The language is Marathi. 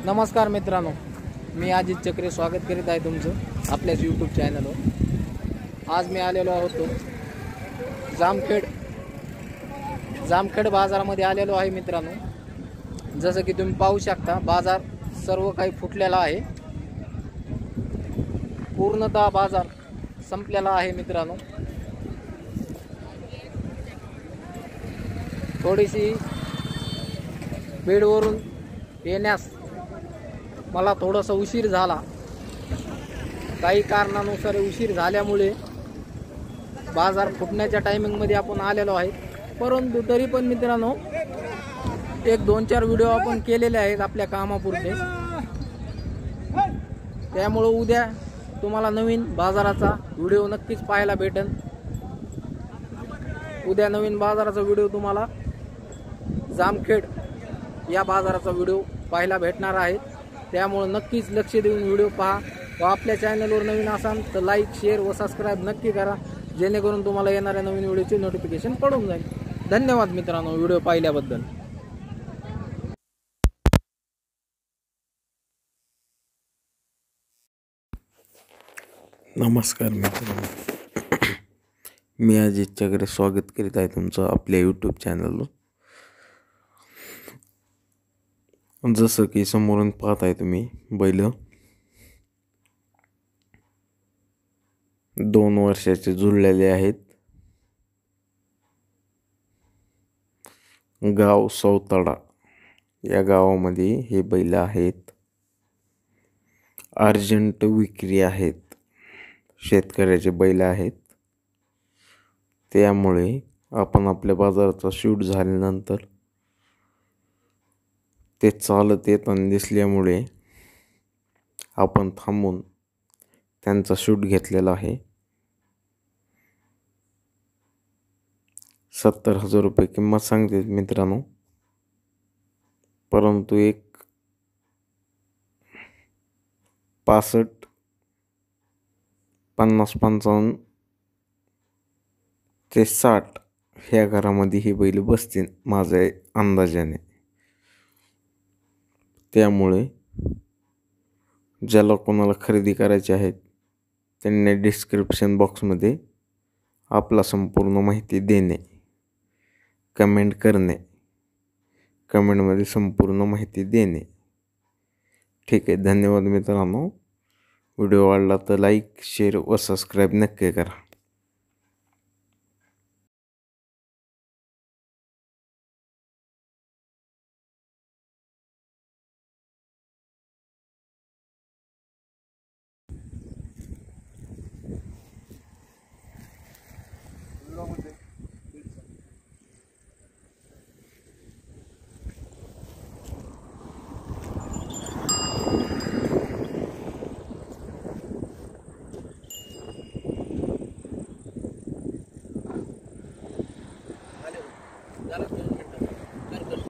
नमस्कार मित्रांनो, मी अजित चक्रे स्वागत करीत आहे तुमचं आपल्याच यूट्यूब चॅनलवर। आज मी आलेलो होतो जामखेड बाजारामध्ये आलेलो आहे मित्रांनो। जसं की तुम्ही पाहू शकता, बाजार सर्व काही फुटलेला आहे, पूर्णतः बाजार संपलेला आहे मित्रांनो। थोडीशी बीडवरून येण्यास मला थोडासा उशीर झाला, काही कारणानुसार उशीर झाल्यामुळे बाजार फुटण्याच्या टायमिंगमध्ये आपण आलेलो आहे। परंतु तरी पण मित्रांनो, एक 2-4 व्हिडिओ आपण केलेले आहेत आपल्या कामापुरते, त्यामुळे उद्या तुम्हाला नवीन बाजाराचा व्हिडिओ नक्कीच पाहायला भेटेल। उद्या नवीन बाजाराचा व्हिडिओ तुम्हाला जामखेड या बाजाराचा व्हिडिओ पाहायला भेटणार आहे, त्यामुळे नक्कीच लक्ष देऊन व्हिडिओ पहा व आपल्या चॅनलवर नवीन असाल तर लाईक, शेअर व सबस्क्राईब नक्की करा, जेणेकरून तुम्हाला येणाऱ्या नवीन व्हिडिओचे नोटिफिकेशन पडून जाईल। धन्यवाद मित्रांनो व्हिडिओ पाहिल्याबद्दल। नमस्कार मित्रांनो, मी अजित चक्रे स्वागत करीत आहे तुमचं आपल्या यूट्यूब चॅनलवर। जसं की समोरून पाहत आहे तुम्ही, बैल 2 वर्षाचे जुळलेले आहेत। गाव सौताडा या गावामध्ये हे बैल आहेत। अर्जंट विक्री आहेत, शेतकऱ्याचे बैल आहेत। त्यामुळे आपण आपल्या बाजाराचा शूट झाल्यानंतर ते चालत येताना दिसल्यामुळे आपण थांबून त्यांचा शूट घेतलेला आहे। 70,000 रुपये किंमत सांगते मित्रांनो, परंतु एक 65, 50, 55 ते 60 ह्या घरामध्ये ही बैल बसतील माझ्या अंदाजाने। त्यामुळे ज्याला कोणाला खरेदी करायची आहे त्यांनी डिस्क्रिप्शन बॉक्समध्ये आपला संपूर्ण माहिती देणे, कमेंट करणे, कमेंटमध्ये संपूर्ण माहिती देणे। ठीक आहे, धन्यवाद मित्रांनो। व्हिडिओ आवडला तर लाईक, शेअर व सबस्क्राईब नक्की करा।